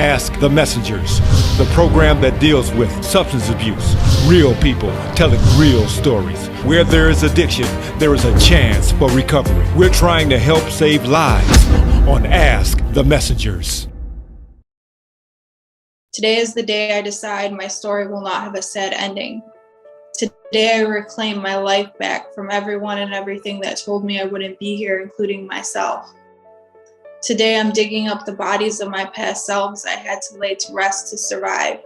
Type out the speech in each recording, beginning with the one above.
Ask the Messengers, the program that deals with substance abuse, real people telling real stories. Where there is addiction, there is a chance for recovery. We're trying to help save lives on Ask the Messengers. Today is the day I decide my story will not have a sad ending. Today I reclaim my life back from everyone and everything that told me I wouldn't be here, including myself. Today I'm digging up the bodies of my past selves I had to lay to rest to survive.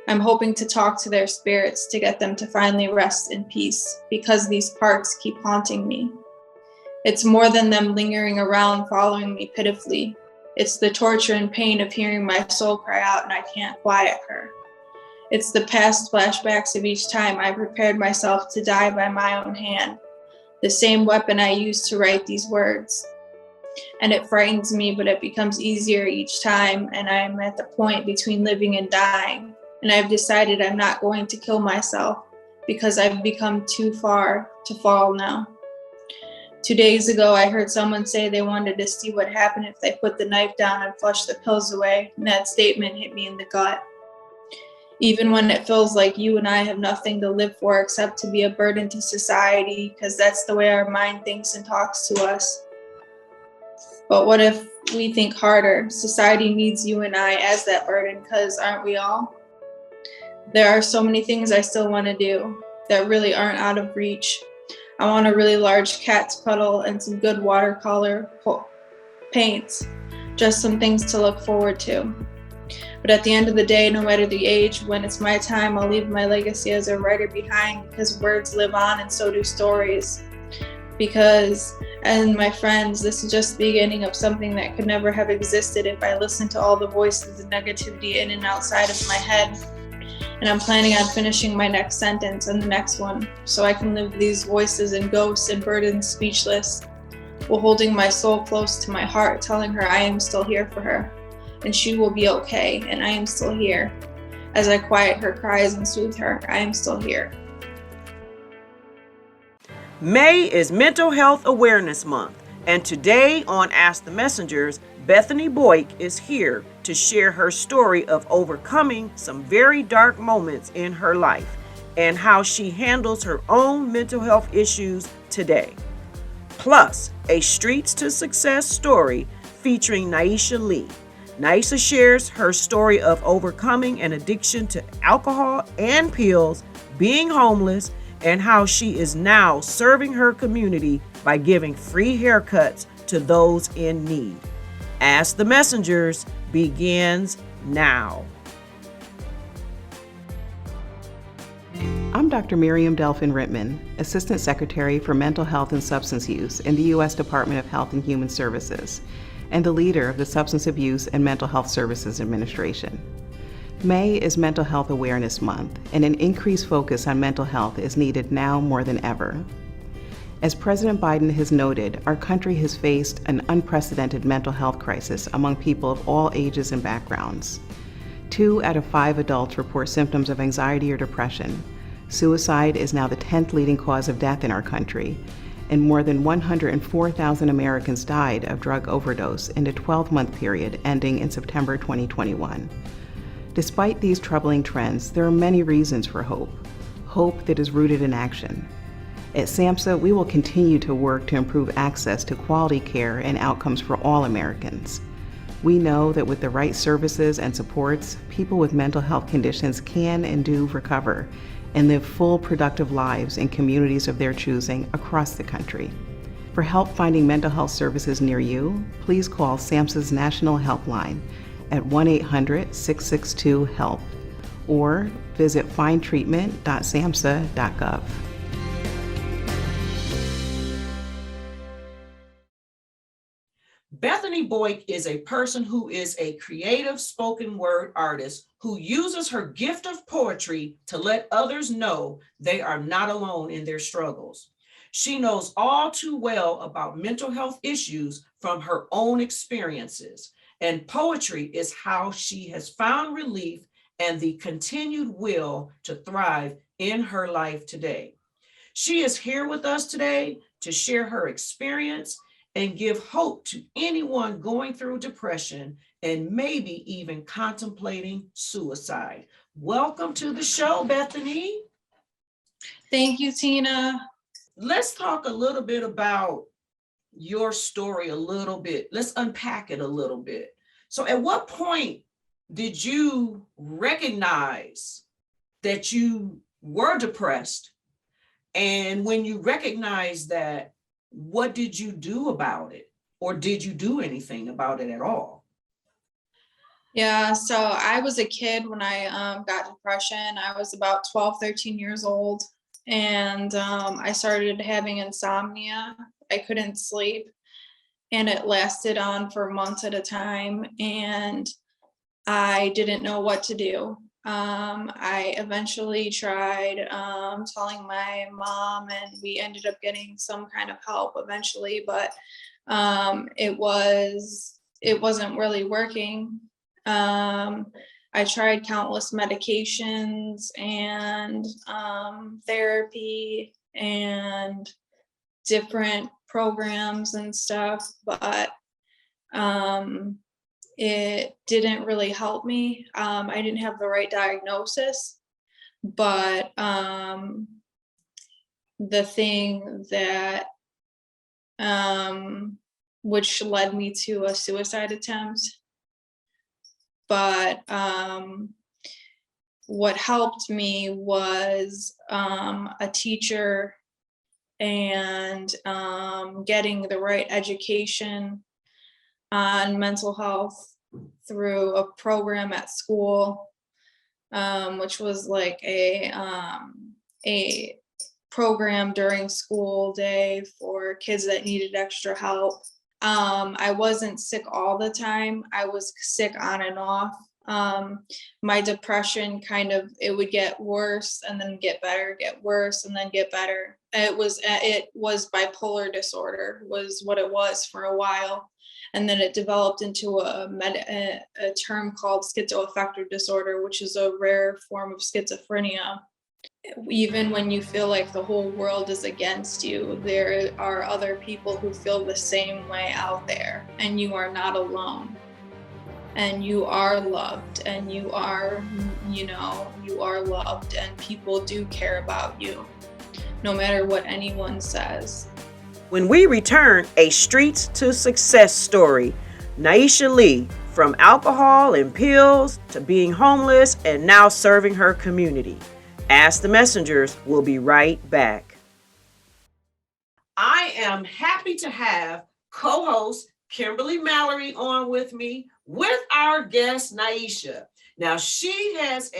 I'm hoping to talk to their spirits to get them to finally rest in peace, because these parts keep haunting me. It's more than them lingering around following me pitifully. It's the torture and pain of hearing my soul cry out and I can't quiet her. It's the past flashbacks of each time I prepared myself to die by my own hand, the same weapon I used to write these words. And it frightens me, but it becomes easier each time, and I'm at the point between living and dying. And I've decided I'm not going to kill myself because I've become too far to fall now. 2 days ago, I heard someone say they wanted to see what happened if they put the knife down and flushed the pills away, and that statement hit me in the gut. Even when it feels like you and I have nothing to live for except to be a burden to society, because that's the way our mind thinks and talks to us. But what if we think harder? Society needs you and I as that burden, because aren't we all? There are so many things I still want to do that really aren't out of reach. I want a really large cat's puddle and some good watercolor paints, just some things to look forward to. But at the end of the day, no matter the age, when it's my time, I'll leave my legacy as a writer behind, because words live on and so do stories. Because, and my friends, this is just the beginning of something that could never have existed if I listened to all the voices and negativity in and outside of my head. And I'm planning on finishing my next sentence and the next one, so I can live these voices and ghosts and burdens speechless, while holding my soul close to my heart, telling her I am still here for her, and she will be okay, and I am still here. As I quiet her cries and soothe her, I am still here. May is Mental Health Awareness Month, and today on Ask the Messengers, Bethany Boik is here to share her story of overcoming some very dark moments in her life and how she handles her own mental health issues today. Plus, a Streets to Success story featuring Niesha Lee. Niesha shares her story of overcoming an addiction to alcohol and pills, being homeless, and how she is now serving her community by giving free haircuts to those in need. Ask the Messengers begins now. I'm Dr. Miriam Delphin Rittman, Assistant Secretary for Mental Health and Substance Use in the U.S. Department of Health and Human Services, and the leader of the Substance Abuse and Mental Health Services Administration. May is Mental Health Awareness Month, and an increased focus on mental health is needed now more than ever. As President Biden has noted, our country has faced an unprecedented mental health crisis among people of all ages and backgrounds. 2 out of 5 adults report symptoms of anxiety or depression. Suicide is now the 10th leading cause of death in our country, and more than 104,000 Americans died of drug overdose in the 12-month period ending in September 2021. Despite these troubling trends, there are many reasons for hope that is rooted in action. At SAMHSA, we will continue to work to improve access to quality care and outcomes for all Americans. We know that with the right services and supports, people with mental health conditions can and do recover and live full, productive lives in communities of their choosing across the country. For help finding mental health services near you, please call SAMHSA's National Helpline at 1-800-662-HELP or visit findtreatment.samhsa.gov. Bethany Boik is a person who is a creative spoken word artist who uses her gift of poetry to let others know they are not alone in their struggles. She knows all too well about mental health issues from her own experiences, and poetry is how she has found relief and the continued will to thrive in her life today. She is here with us today to share her experience and give hope to anyone going through depression and maybe even contemplating suicide. Welcome to the show, Bethany. Thank you, Tina. Let's talk a little bit about your story a little bit. Let's unpack it a little bit. So at what point did you recognize that you were depressed? And when you recognized that, what did you do about it? Or did you do anything about it at all? Yeah, so I was a kid when I got depression. I was about 12, 13 years old. And I started having insomnia. I couldn't sleep. And it lasted on for months at a time. And I didn't know what to do. I eventually tried telling my mom, and we ended up getting some kind of help eventually, but it wasn't really working. I tried countless medications and therapy and different programs and stuff, but it didn't really help me. I didn't have the right diagnosis, but the thing that which led me to a suicide attempt. But what helped me was a teacher and getting the right education on mental health through a program at school, which was like a program during school day for kids that needed extra help. I wasn't sick all the time. I was sick on and off. My depression it would get worse and then get better, get worse and then get better. It was bipolar disorder was what it was for a while. And then it developed into a term called schizoaffective disorder, which is a rare form of schizophrenia. Even when you feel like the whole world is against you, there are other people who feel the same way out there, and you are not alone. And you are loved, and you are loved, and people do care about you, no matter what anyone says. When we return, a Streets to Success story. Niesha Lee, from alcohol and pills to being homeless and now serving her community. Ask the Messengers will be right back. I am happy to have co-host Kimberly Mallory on with me with our guest Niesha. Now she has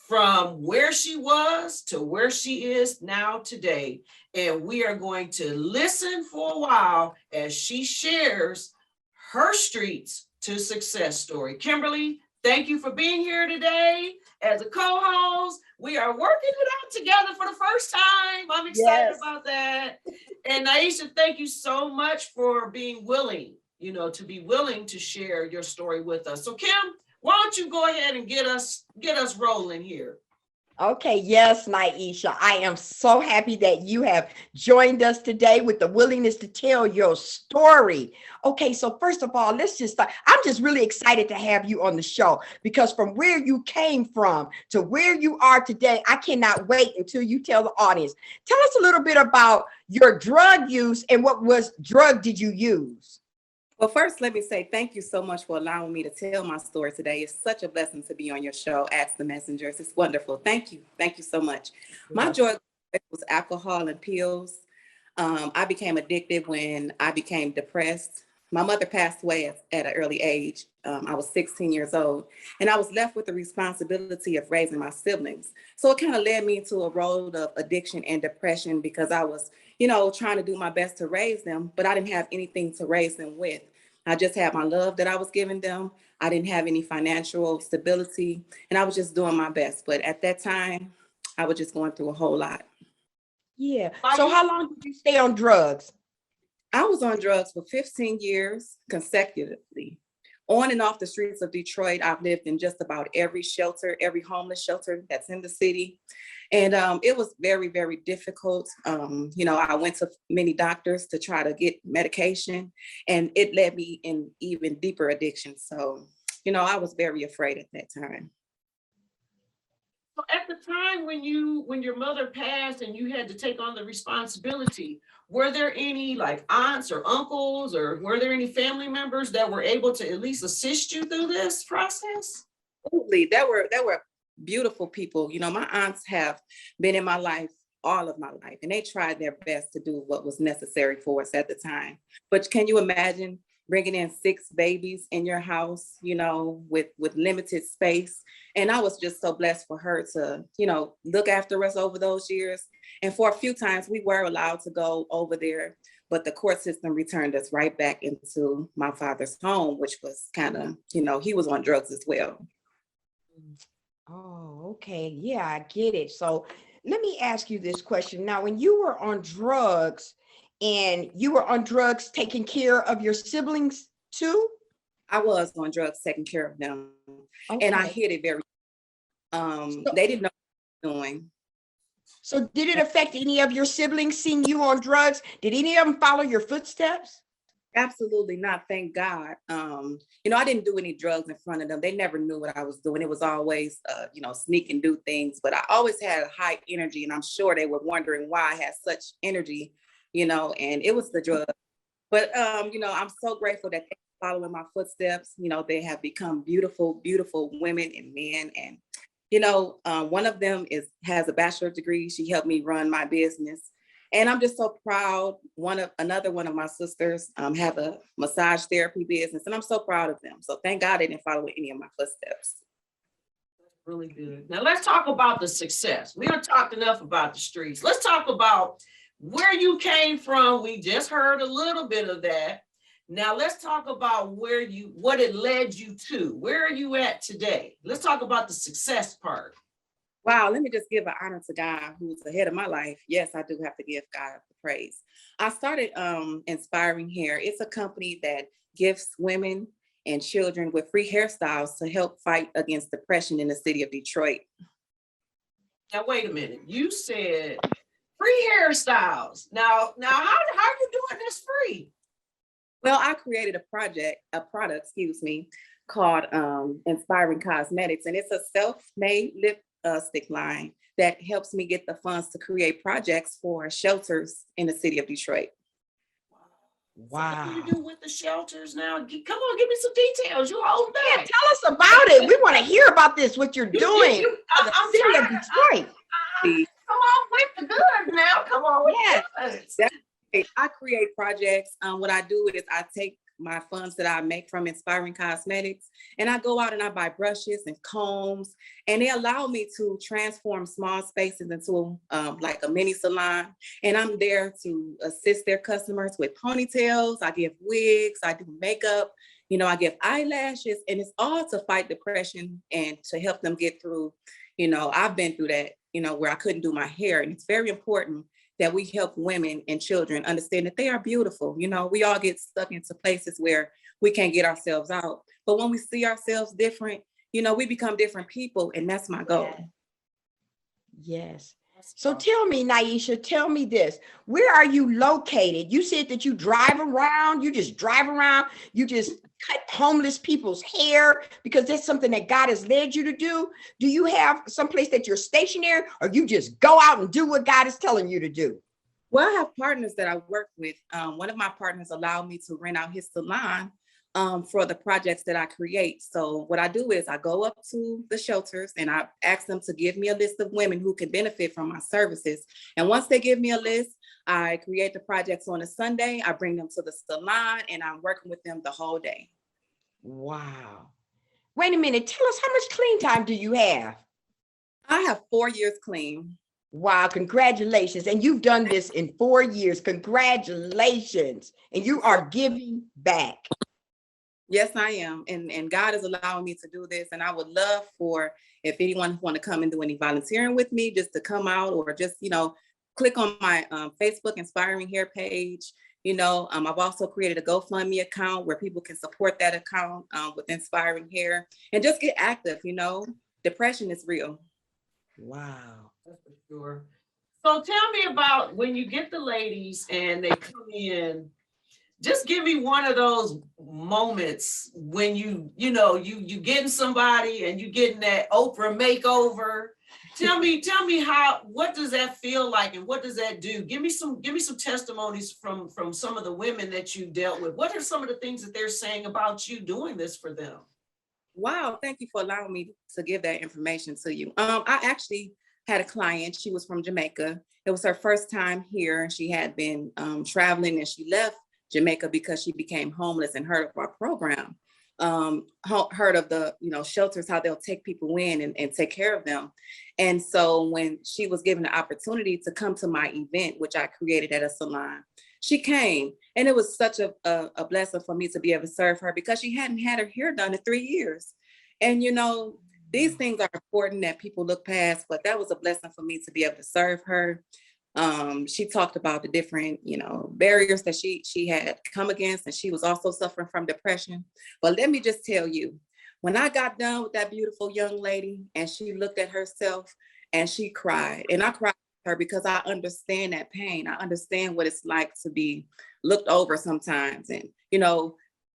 from where she was to where she is now today. And we are going to listen for a while as she shares her Streets to Success story. Kimberly, thank you for being here today as a co-host. We are working it out together for the first time. I'm excited about that. And Niesha, thank you so much for being willing, to share your story with us. So Kim, why don't you go ahead and get us rolling here? Okay, yes, Niesha, I am so happy that you have joined us today with the willingness to tell your story. Okay, so first of all, let's just start. I'm just really excited to have you on the show because from where you came from to where you are today, I cannot wait until you tell the audience. Tell us a little bit about your drug use and what drug did you use? Well, first, let me say thank you so much for allowing me to tell my story today. It's such a blessing to be on your show, Ask the Messengers. It's wonderful. Thank you. Thank you so much. My drug was alcohol and pills. I became addicted when I became depressed. My mother passed away at an early age. I was 16 years old, and I was left with the responsibility of raising my siblings. So it kind of led me into a road of addiction and depression because I was, trying to do my best to raise them, but I didn't have anything to raise them with. I just had my love that I was giving them. I didn't have any financial stability, and I was just doing my best. But at that time, I was just going through a whole lot. Yeah. So how long did you stay on drugs? I was on drugs for 15 years consecutively. on and off the streets of Detroit. I've lived in just about every shelter, every homeless shelter that's in the city. And it was very, very difficult. I went to many doctors to try to get medication, and it led me in even deeper addiction. So, I was very afraid at that time. So at the time when your mother passed and you had to take on the responsibility, were there any like aunts or uncles, or were there any family members that were able to at least assist you through this process? Absolutely. There were beautiful people. My aunts have been in my life all of my life, and they tried their best to do what was necessary for us at the time. But can you imagine bringing in 6 babies in your house, with limited space? And I was just so blessed for her to, look after us over those years. And for a few times we were allowed to go over there, but the court system returned us right back into my father's home, which was kind of, he was on drugs as well. Oh, okay. Yeah, I get it. So let me ask you this question. Now, when you were on drugs, taking care of your siblings too? I was on drugs, taking care of them. Okay. And I hid it very, they didn't know what I was doing. So did it affect any of your siblings seeing you on drugs? Did any of them follow your footsteps? Absolutely not. Thank God. I didn't do any drugs in front of them. They never knew what I was doing. It was always, sneak and do things, but I always had high energy, and I'm sure they were wondering why I had such energy, and it was the drug. But, I'm so grateful that they're following my footsteps. They have become beautiful, beautiful women and men. And, one of them has a bachelor's degree. She helped me run my business. And I'm just so proud. Another one of my sisters have a massage therapy business, and I'm so proud of them. So thank God they didn't follow any of my footsteps. That's really good. Now let's talk about the success. We don't talk enough about the streets. Let's talk about where you came from. We just heard a little bit of that. Now let's talk about what it led you to. Where are you at today? Let's talk about the success part. Wow, let me just give an honor to God, who's ahead of my life. Yes, I do have to give God the praise. I started Inspiring Hair. It's a company that gives women and children with free hairstyles to help fight against depression in the city of Detroit. Now, wait a minute. You said free hairstyles. Now, how are you doing this free? Well, I created a product, called Inspiring Cosmetics, and it's a self-made lipstick line that helps me get the funds to create projects for shelters in the city of Detroit. Wow. So what do you do with the shelters now? Come on, give me some details. You hold that. Yeah, tell us about it. We want to hear about this, what you're doing. I'm city of Detroit. Come on with the goods now. Come on with the goods. I create projects. What I do is I take my funds that I make from Inspiring Cosmetics, and I go out and I buy brushes and combs, and they allow me to transform small spaces into like a mini salon. And I'm there to assist their customers with ponytails. I give wigs, I do makeup, I give eyelashes, and it's all to fight depression and to help them get through. I've been through that, where I couldn't do my hair, and it's very important that we help women and children understand that they are beautiful. We all get stuck into places where we can't get ourselves out. But when we see ourselves different, we become different people. And that's my goal. Yes. So tell me, Niesha, tell me this. Where are you located? You said that you drive around. You just drive around. You just cut homeless people's hair because that's something that God has led you to do. Do you have someplace that you're stationary, or you just go out and do what God is telling you to do? Well, I have partners that I work with. One of my partners allowed me to rent out his salon for the projects that I create. So what I do is I go up to the shelters and I ask them to give me a list of women who can benefit from my services. And once they give me a list, I create the projects on a Sunday. I bring them to the salon and I'm working with them the whole day. Wow. Wait a minute. Tell us, how much clean time do you have? I have 4 years clean. Wow. Congratulations. And you've done this in 4 years. Congratulations. And you are giving back. Yes, I am. And God is allowing me to do this. And I would love for, if anyone want to come and do any volunteering with me, just to come out or just, click on my Facebook Inspiring Hair page I've also created a GoFundMe account where people can support that account with Inspiring Hair and just get active. Depression is real. Wow, that's for sure. So tell me about when you get the ladies and they come in. Just give me one of those moments when you getting somebody and you getting that Oprah makeover. Tell me what does that feel like and what does that do? Give me some testimonies from some of the women that you dealt with. What are some of the things that they're saying about you doing this for them? Wow, thank you for allowing me to give that information to you. I actually had a client. She was from Jamaica. It was her first time here. She had been traveling and she left Jamaica because she became homeless and heard of our program. Heard of the shelters, how they'll take people in and take care of them. And so when she was given the opportunity to come to my event, which I created at a salon, she came, and it was such a blessing for me to be able to serve her because she hadn't had her hair done in 3 years. And these things are important that people look past, but that was a blessing for me to be able to serve her. She talked about the different, barriers that she had come against, and she was also suffering from depression. But let me just tell you, when I got done with that beautiful young lady and she looked at herself and she cried, and I cried with her because I understand that pain. I understand what it's like to be looked over sometimes. And,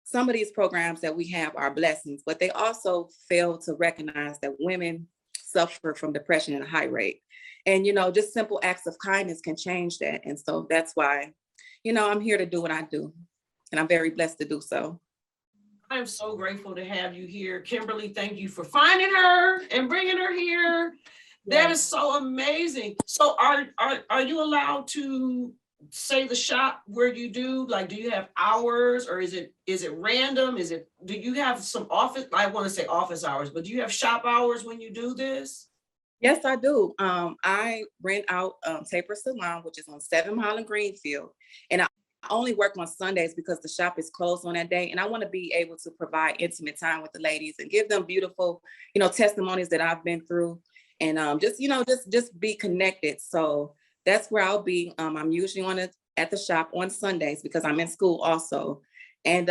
some of these programs that we have are blessings, but they also fail to recognize that women suffer from depression at a high rate. And, just simple acts of kindness can change that. And so that's why, I'm here to do what I do. And I'm very blessed to do so. I'm so grateful to have you here. Kimberly, thank you for finding her and bringing her here. That is so amazing. So are you allowed to say the shop where you do? Like, do you have hours, or is it random? Do you have some office, I want to say office hours, but do you have shop hours when you do this? Yes, I do. I rent out Taper Salon, which is on 7 Mile and Greenfield. And I only work on Sundays because the shop is closed on that day. And I want to be able to provide intimate time with the ladies and give them beautiful, testimonies that I've been through. And just be connected. So that's where I'll be. I'm usually at the shop on Sundays because I'm in school also. And,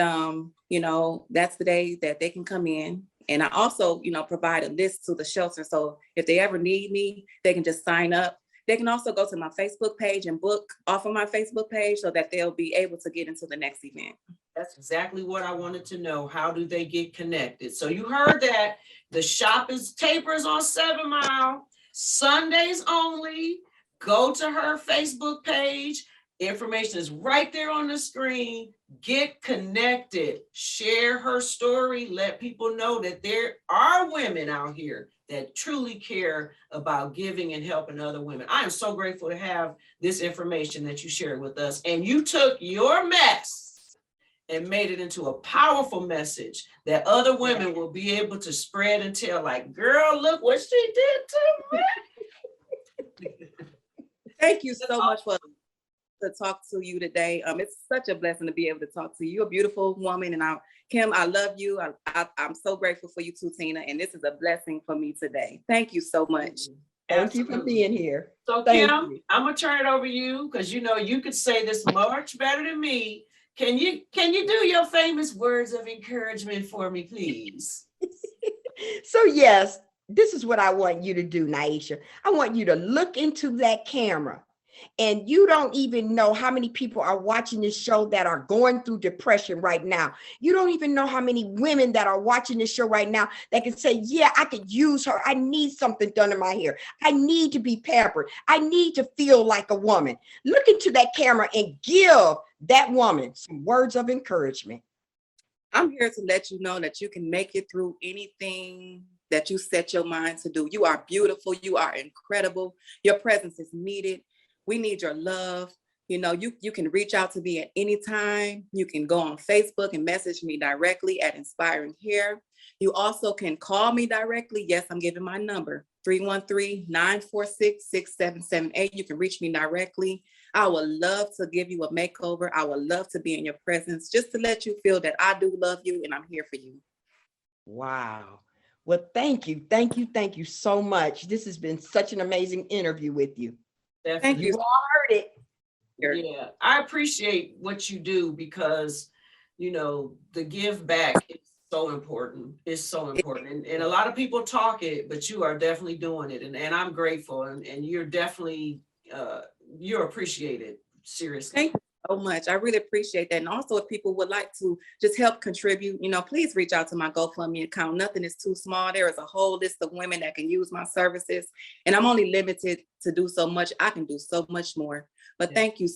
that's the day that they can come in. And I also, provide a list to the shelter. So if they ever need me, they can just sign up. They can also go to my Facebook page and book off of my Facebook page so that they'll be able to get into the next event. That's exactly what I wanted to know. How do they get connected? So you heard that the shop tapers on 7 Mile, Sundays only. Go to her Facebook page. Information is right there on the screen. Get connected. Share her story. Let people know that there are women out here that truly care about giving and helping other women. I am so grateful to have this information that you shared with us. And you took your mess and made it into a powerful message that other women will be able to spread and tell, like, girl, look what she did to me. Thank you so much for to talk to you today. It's such a blessing to be able to talk to you. You're a beautiful woman, and Kim, I love you. I'm so grateful for you too, Tina, and this is a blessing for me today. Thank you so much. Thank you for being here. So Kim, I'm gonna turn it over to you because you could say this much better than me. Can you do your famous words of encouragement for me, please? So yes, this is what I want you to do, Niesha. I want you to look into that camera. And you don't even know how many people are watching this show that are going through depression right now. You don't even know how many women that are watching this show right now that can say, yeah, I could use her. I need something done in my hair. I need to be pampered. I need to feel like a woman. Look into that camera and give that woman some words of encouragement. I'm here to let you know that you can make it through anything that you set your mind to do. You are beautiful. You are incredible. Your presence is needed. We need your love. You can reach out to me at any time. You can go on Facebook and message me directly at Inspiring Hair. You also can call me directly. Yes, I'm giving my number, 313-946-6778. You can reach me directly. I would love to give you a makeover. I would love to be in your presence just to let you feel that I do love you and I'm here for you. Wow. Well, thank you. Thank you. Thank you so much. This has been such an amazing interview with you. Thank you. You all heard it. Yeah, I appreciate what you do because, the give back is so important. It's so important. And a lot of people talk it, but you are definitely doing it. And I'm grateful. And you're definitely, you're appreciated. Seriously. Thank you so much. I really appreciate that. And also, if people would like to just help contribute, please reach out to my GoFundMe account. Nothing is too small. There is a whole list of women that can use my services. And I'm only limited to do so much. I can do so much more. But thank you.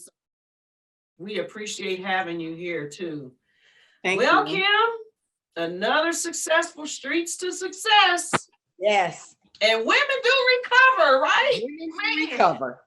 We appreciate having you here too. Thank Well, you. Kim, another successful Streets to Success. Yes. And women do recover, right? Women do recover.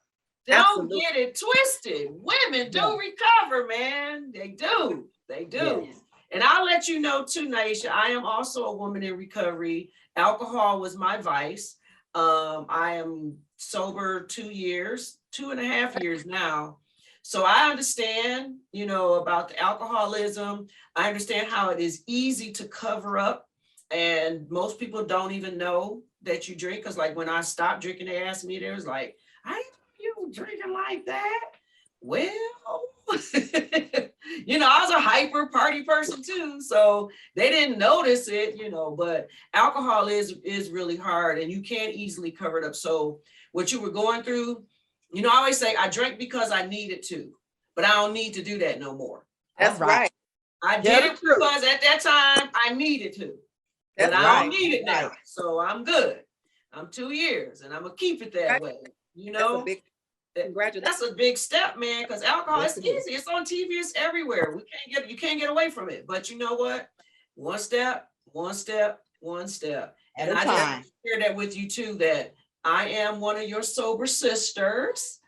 Don't Absolutely. get it twisted. Women do recover, man. They do. They do. Yes. And I'll let you know too, Niesha, I am also a woman in recovery. Alcohol was my vice. I am sober 2.5 years now. So I understand, about the alcoholism. I understand how it is easy to cover up. And most people don't even know that you drink. Because like when I stopped drinking, they asked me, they was like, I you drinking like that? Well, I was a hyper party person too. So they didn't notice it, but alcohol is really hard and you can't easily cover it up. So what you were going through, I always say I drank because I needed to, but I don't need to do that no more. That's right. I did it because at that time I needed to, but I don't need it now. So I'm good. I'm 2 years and I'm gonna keep it that way. That's a big step, man, because alcohol is easy. It's on TV, it's everywhere. You can't get away from it. But you know what? One step. At And a I time. just share that with you too, that I am one of your sober sisters.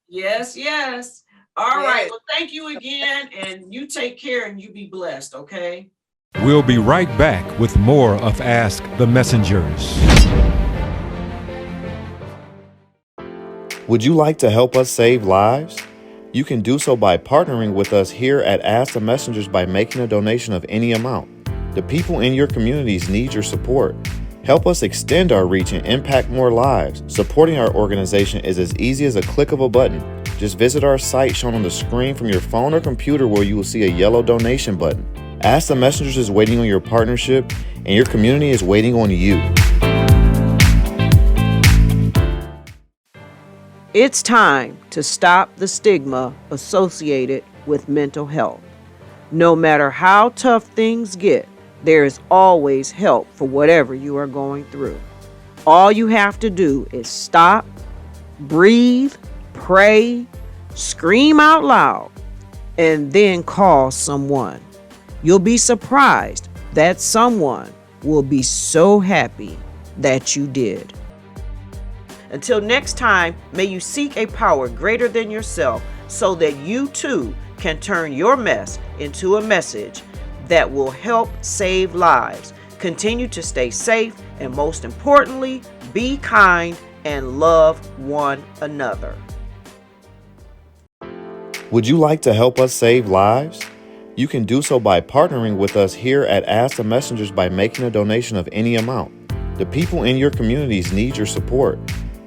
Yes. All right. Well, thank you again. And you take care and you be blessed, okay? We'll be right back with more of Ask the Messengers. Would you like to help us save lives? You can do so by partnering with us here at Ask the Messengers by making a donation of any amount. The people in your communities need your support. Help us extend our reach and impact more lives. Supporting our organization is as easy as a click of a button. Just visit our site shown on the screen from your phone or computer where you will see a yellow donation button. Ask the Messengers is waiting on your partnership and your community is waiting on you. It's time to stop the stigma associated with mental health. No matter how tough things get, there is always help for whatever you are going through. All you have to do is stop, breathe, pray, scream out loud, and then call someone. You'll be surprised that someone will be so happy that you did. Until next time, may you seek a power greater than yourself so that you too can turn your mess into a message that will help save lives. Continue to stay safe and most importantly, be kind and love one another. Would you like to help us save lives? You can do so by partnering with us here at Ask the Messengers by making a donation of any amount. The people in your communities need your support.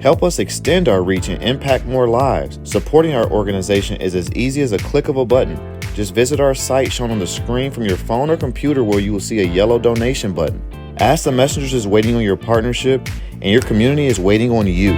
Help us extend our reach and impact more lives. Supporting our organization is as easy as a click of a button. Just visit our site shown on the screen from your phone or computer where you will see a yellow donation button. Ask the Messengers is waiting on your partnership and your community is waiting on you.